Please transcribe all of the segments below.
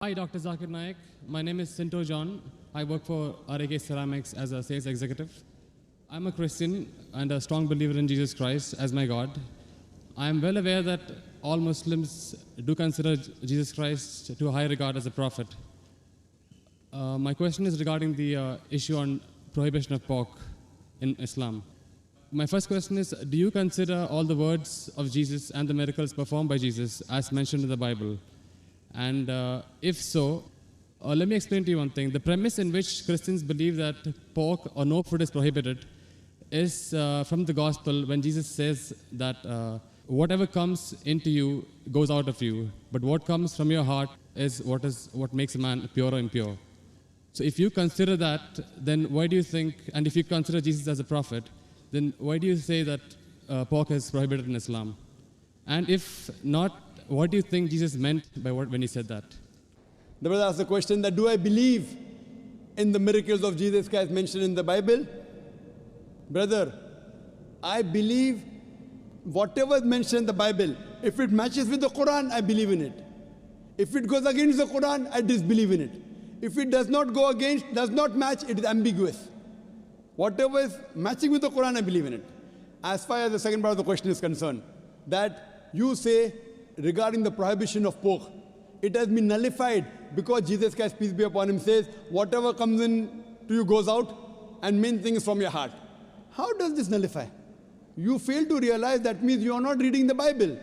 Hi, Dr. Zakir Naik. My name is Sinto John. I work for RAK Ceramics as a sales executive. I'm a Christian and a strong believer in Jesus Christ as my God. I am well aware that all Muslims do consider Jesus Christ to a high regard as a prophet. My question is regarding the issue on prohibition of pork in Islam. My first question is, do you consider all the words of Jesus and the miracles performed by Jesus as mentioned in the Bible? And if so, let me explain to you one thing. The premise in which Christians believe that pork or no food is prohibited is from the gospel when Jesus says that whatever comes into you goes out of you, but what comes from your heart is what makes a man pure or impure. So if you consider that, then why do you think, and if you consider Jesus as a prophet, then why do you say that pork is prohibited in Islam? And if not, what do you think Jesus meant by when he said that? The brother asked the question that, do I believe in the miracles of Jesus Christ mentioned in the Bible? Brother, I believe whatever is mentioned in the Bible, if it matches with the Quran, I believe in it. If it goes against the Quran, I disbelieve in it. If it does not go against, does not match, it is ambiguous. Whatever is matching with the Quran, I believe in it. As far as the second part of the question is concerned, that you say regarding the prohibition of pork, it has been nullified because Jesus Christ, peace be upon him, says, whatever comes in to you goes out, and main thing is from your heart. How does this nullify? You fail to realize that means you are not reading the Bible.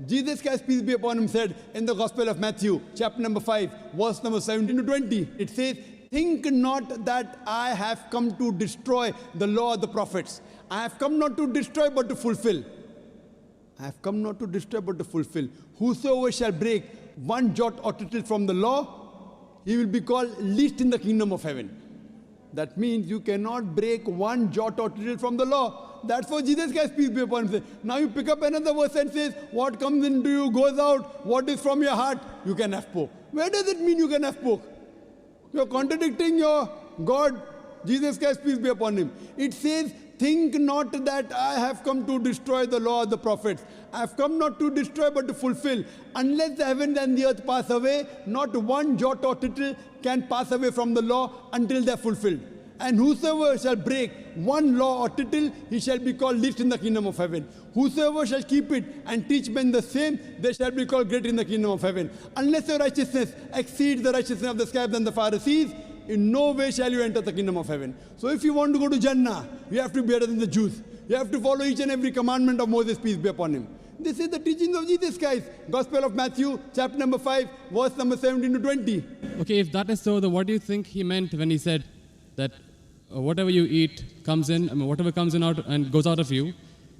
Jesus Christ, peace be upon him, said in the Gospel of Matthew, chapter number 5, verse number 17 to 20, it says, think not that I have come to destroy the law of the prophets. I have come not to destroy but to fulfill. I have come not to destroy but to fulfill. Whosoever shall break one jot or tittle from the law, he will be called least in the kingdom of heaven. That means you cannot break one jot or tittle from the law. That's what Jesus Christ, peace be upon him, says. Now you pick up another verse and says, what comes into you goes out, what is from your heart, you can have pork. Where does it mean you can have pork? You are contradicting your God, Jesus Christ, peace be upon him. It says, think not that I have come to destroy the law of the prophets. I have come not to destroy but to fulfill. Unless the heavens and the earth pass away, not one jot or tittle can pass away from the law until they are fulfilled. And whosoever shall break one law or tittle, he shall be called least in the kingdom of heaven. Whosoever shall keep it and teach men the same, they shall be called great in the kingdom of heaven. Unless your righteousness exceeds the righteousness of the scribes and the Pharisees, in no way shall you enter the kingdom of heaven. So if you want to go to Jannah, you have to be better than the Jews. You have to follow each and every commandment of Moses, peace be upon him. This is the teachings of Jesus Christ. Gospel of Matthew, chapter number 5, verse number 17 to 20. Okay, if that is so, then what do you think he meant when he said that whatever you eat comes in, whatever comes in out and goes out of you,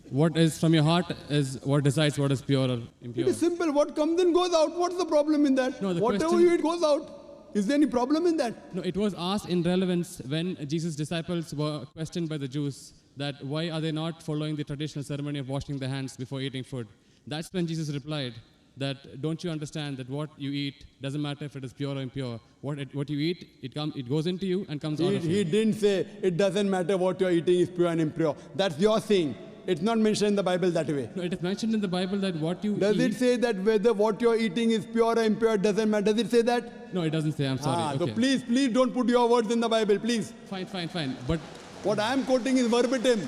what is from your heart is what decides what is pure or impure? It is simple. What comes in goes out. What's the problem in that? No, whatever you eat goes out. Is there any problem in that? No, it was asked in relevance when Jesus' disciples were questioned by the Jews that why are they not following the traditional ceremony of washing their hands before eating food. That's when Jesus replied that don't you understand that what you eat doesn't matter if it is pure or impure. What you eat, it goes into you and comes out of you. He didn't say it doesn't matter what you're eating is pure and impure. That's your saying. It's not mentioned in the Bible that way. No, it is mentioned in the Bible that what you Does it say that whether what you're eating is pure or impure doesn't matter? Does it say that? No, it doesn't say. I'm sorry. Okay. So please don't put your words in the Bible, please. Fine. But what I am quoting is verbatim.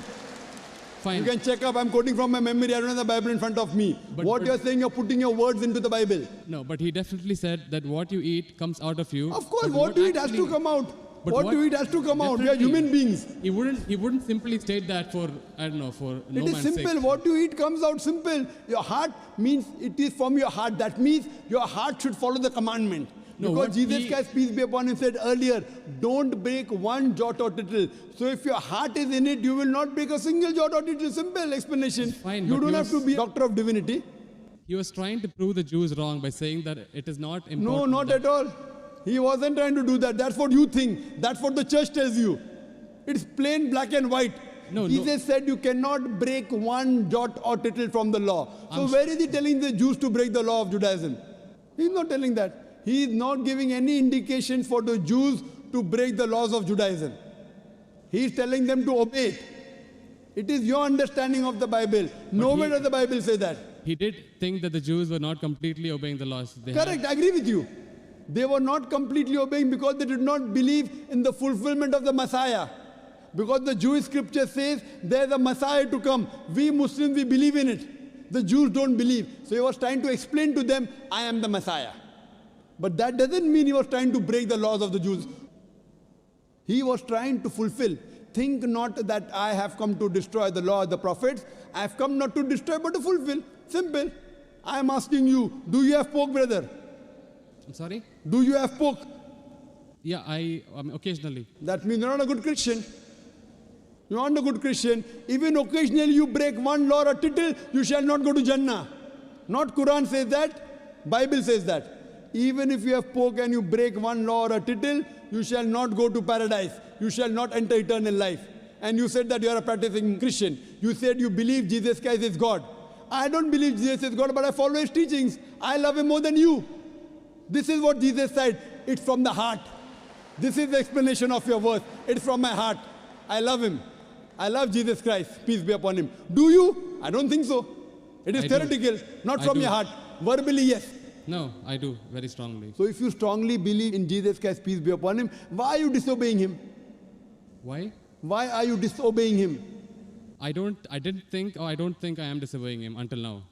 Fine. You can check up. I'm quoting from my memory. I don't have the Bible in front of me. But you're saying, you're putting your words into the Bible. No, but he definitely said that what you eat comes out of you. Of course, what you eat has to come out. What you eat has to come out. We are human beings. He wouldn't simply state that for, I don't know, for no man's sake. It is simple. What you eat comes out simple. Your heart means it is from your heart. That means your heart should follow the commandment. No, because Jesus Christ, peace be upon him, said earlier, don't break one jot or tittle. So if your heart is in it, you will not break a single jot or tittle. Simple explanation. Fine, you don't have to be a doctor of divinity. He was trying to prove the Jews wrong by saying that it is not important. No, not at all. He wasn't trying to do that. That's what you think. That's what the church tells you. It's plain black and white. Jesus said you cannot break one jot or tittle from the law. So where is he telling the Jews to break the law of Judaism? He's not telling that. He is not giving any indication for the Jews to break the laws of Judaism. He is telling them to obey it. It is your understanding of the Bible. Nowhere does the Bible say that. He did think that the Jews were not completely obeying the laws. Correct, I agree with you. They were not completely obeying because they did not believe in the fulfillment of the Messiah. Because the Jewish scripture says there's a Messiah to come. We Muslims, we believe in it. The Jews don't believe. So he was trying to explain to them, I am the Messiah. But that doesn't mean he was trying to break the laws of the Jews. He was trying to fulfill. Think not that I have come to destroy the law of the prophets. I have come not to destroy but to fulfill. Simple. I am asking you, do you have pork, brother? I'm sorry? Do you have pork? Yeah, occasionally. That means you're not a good Christian. You're not a good Christian. Even occasionally you break one law or a tittle, you shall not go to Jannah. Not Quran says that, Bible says that. Even if you have pork and you break one law or a tittle, you shall not go to paradise. You shall not enter eternal life. And you said that you are a practicing Christian. You said you believe Jesus Christ is God. I don't believe Jesus is God, but I follow his teachings. I love him more than you. This is what Jesus said. It's from the heart. This is the explanation of your verse. It's from my heart. I love him. I love Jesus Christ. Peace be upon him. Do you? I don't think so. It is theoretical, not from your heart. Verbally, yes. No, I do, very strongly. So if you strongly believe in Jesus Christ, peace be upon him, why are you disobeying him? Why? Why are you disobeying him? I don't think I am disobeying him until now.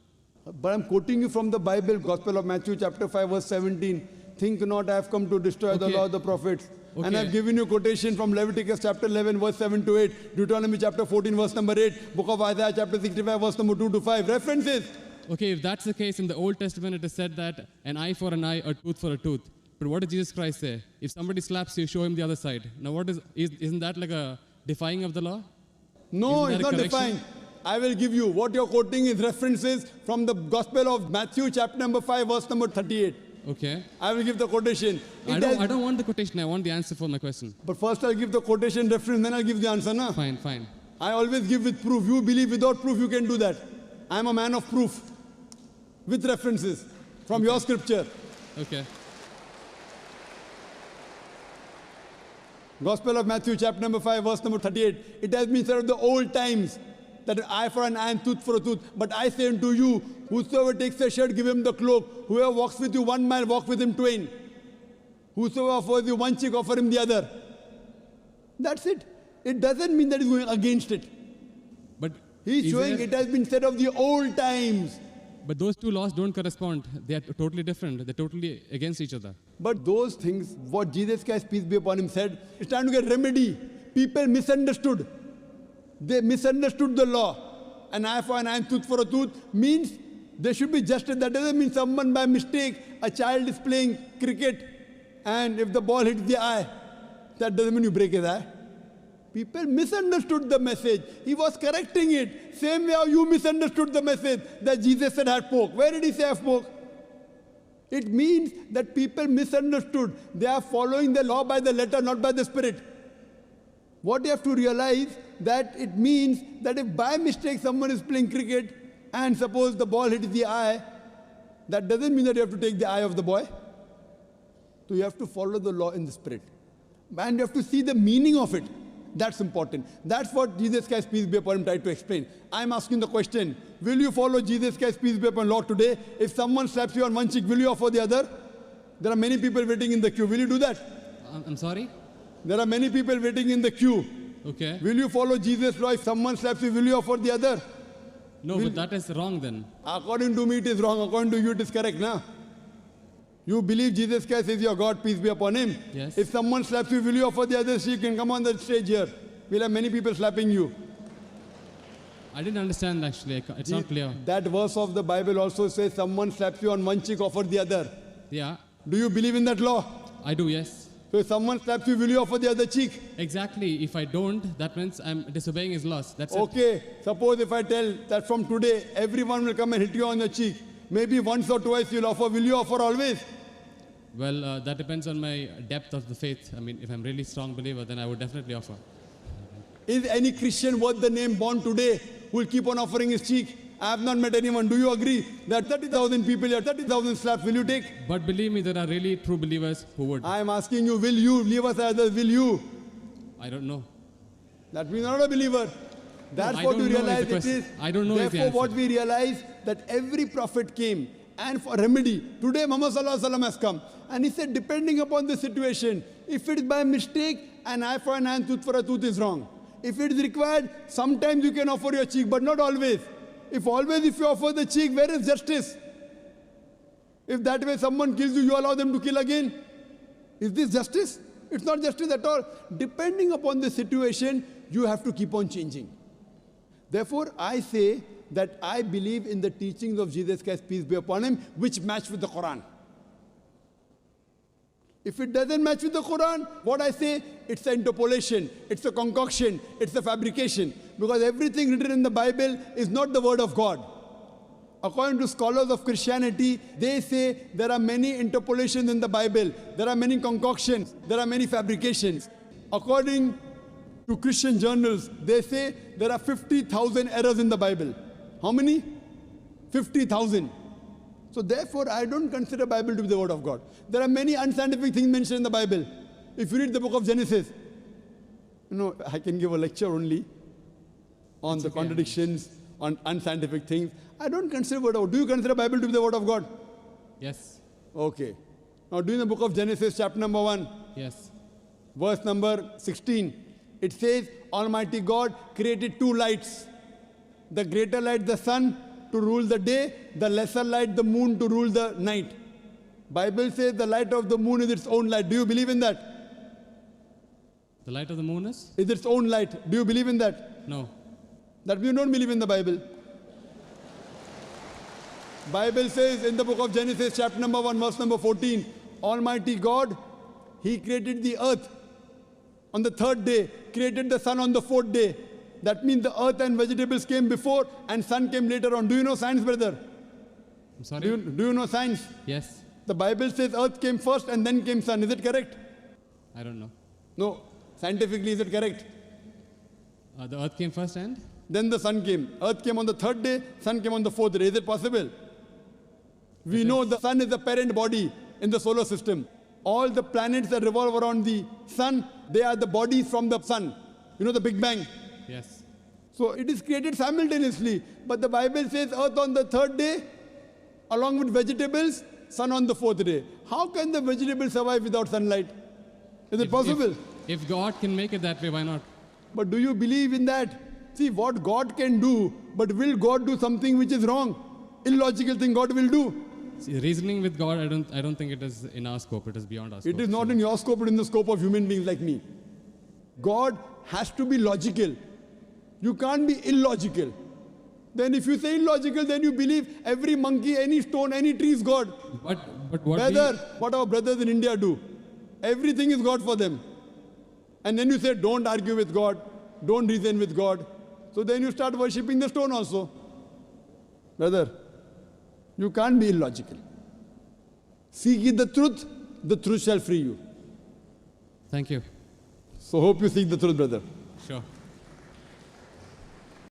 But I'm quoting you from the Bible, Gospel of Matthew chapter 5 verse 17. Think not I have come to destroy the law of the prophets. Okay. And I've given you quotation from Leviticus chapter 11 verse 7 to 8, Deuteronomy chapter 14 verse number 8, book of Isaiah chapter 65 verse number 2 to 5. References. Okay, if that's the case, in the Old Testament it is said that an eye for an eye, a tooth for a tooth. But what does Jesus Christ say? If somebody slaps you, show him the other side. Now isn't that like a defying of the law? No, it's not defying. I will give you, what you're quoting is references from the Gospel of Matthew chapter number 5 verse number 38. Okay. I will give the quotation. I don't want the quotation, I want the answer for my question. But first I'll give the quotation reference, then I'll give the answer, na? Fine. I always give with proof. You believe without proof, you can do that. I am a man of proof. With references from your scripture. Okay. Gospel of Matthew chapter number 5 verse number 38. It has been said of the old times that an eye for an eye and tooth for a tooth. But I say unto you, whosoever takes a shirt, give him the cloak. Whoever walks with you 1 mile, walk with him twain. Whosoever offers you one cheek, offer him the other. That's it. It doesn't mean that he's going against it. But he's showing it has been said of the old times. But those two laws don't correspond. They are totally different. They're totally against each other. But those things, what Jesus Christ, peace be upon him, said, it's time to get remedy. People misunderstood. They misunderstood the law. An eye for an eye and tooth for a tooth means there should be justice. That doesn't mean someone by mistake, a child is playing cricket and if the ball hits the eye, that doesn't mean you break his eye. People misunderstood the message. He was correcting it. Same way how you misunderstood the message that Jesus said had pork. Where did he say have pork? It means that people misunderstood. They are following the law by the letter, not by the spirit. What you have to realize that it means that if by mistake someone is playing cricket and suppose the ball hits the eye, that doesn't mean that you have to take the eye of the boy. So you have to follow the law in the spirit. And you have to see the meaning of it. That's important. That's what Jesus Christ, peace be upon him, tried to explain. I'm asking the question, will you follow Jesus Christ, peace be upon law today? If someone slaps you on one cheek, will you offer the other? There are many people waiting in the queue. Will you do that? I'm sorry? There are many people waiting in the queue. Okay. Will you follow Jesus' law? If someone slaps you, will you offer the other? No, but that is wrong then. According to me, it is wrong. According to you, it is correct, na? You believe Jesus Christ is your God, peace be upon him. Yes. If someone slaps you, will you offer the other cheek and come on the stage here? We'll have many people slapping you. I didn't understand actually. It's not clear. That verse of the Bible also says someone slaps you on one cheek, offer the other. Yeah. Do you believe in that law? I do, yes. So if someone slaps you, will you offer the other cheek? Exactly. If I don't, that means I'm disobeying his laws. That's it. Okay. Suppose if I tell that from today, everyone will come and hit you on the cheek. Maybe once or twice you'll offer. Will you offer always? Well, that depends on my depth of the faith. I mean, if I'm really strong believer, then I would definitely offer. Is any Christian worth the name born today who will keep on offering his cheek? I have not met anyone. Do you agree that 30,000 people here, 30,000 slaps, will you take? But believe me, there are really true believers who would. I am asking you, will you leave us as others? Will you? I don't know. That means not a believer. That's No, I what don't you know is realize the it question. is. I don't know is the Therefore, answer. what we realize that every prophet came and for remedy. Today, Muhammad Sallallahu Alaihi Wasallam has come And he said, depending upon the situation, if it's by mistake, an eye for an eye, tooth for a tooth is wrong. If it is required, sometimes you can offer your cheek, but not always. If you offer the cheek, where is justice? If that way someone kills you, you allow them to kill again. Is this justice? It's not justice at all. Depending upon the situation, you have to keep on changing. Therefore, I say that I believe in the teachings of Jesus Christ, peace be upon him, which match with the Quran. If it doesn't match with the Quran, what I say, it's an interpolation, it's a concoction, it's a fabrication. Because everything written in the Bible is not the word of God. According to scholars of Christianity, they say there are many interpolations in the Bible, there are many concoctions, there are many fabrications. According to Christian journals, they say there are 50,000 errors in the Bible. How many? 50,000. So therefore, I don't consider the Bible to be the word of God. There are many unscientific things mentioned in the Bible. If you read the book of Genesis, I can give a lecture only on the contradictions, on unscientific things. I don't consider word of God. Do you consider the Bible to be the word of God? Yes. Okay. Now, do in the book of Genesis, chapter number 1. Yes. Verse number 16. It says, Almighty God created two lights. The greater light, the sun, to rule the day. The lesser light, the moon, to rule the night. Bible says the light of the moon is its own light. Do you believe in that? The light of the moon is? Is its own light. Do you believe in that? No. That you don't believe in the Bible. Bible says in the book of Genesis, chapter number 1, verse number 14, Almighty God, He created the earth on the third day, created the sun on the fourth day. That means the earth and vegetables came before and sun came later on. Do you know science, brother? I'm sorry? Do you know science? Yes. The Bible says earth came first and then came sun. Is it correct? I don't know. No. Scientifically, is it correct? The earth came first and? Then the sun came. Earth came on the third day, sun came on the fourth day. Is it possible? We know the sun is the parent body in the solar system. All the planets that revolve around the sun, they are the bodies from the sun. You know the Big Bang? Yes. So it is created simultaneously. But the Bible says earth on the third day, along with vegetables, sun on the fourth day. How can the vegetables survive without sunlight? Is it possible? If God can make it that way, why not? But do you believe in that? See, what God can do, but will God do something which is wrong? Illogical thing God will do. See, reasoning with God, I don't think it is in our scope. It is beyond our scope. It is not in your scope, but in the scope of human beings like me. God has to be logical. You can't be illogical. Then if you say illogical, then you believe every monkey, any stone, any tree is God. But what what our brothers in India do, everything is God for them. And then you say, don't argue with God, don't reason with God. So then you start worshipping the stone also. Brother, you can't be illogical. Seek ye the truth shall free you. Thank you. So hope you seek the truth, brother. Sure.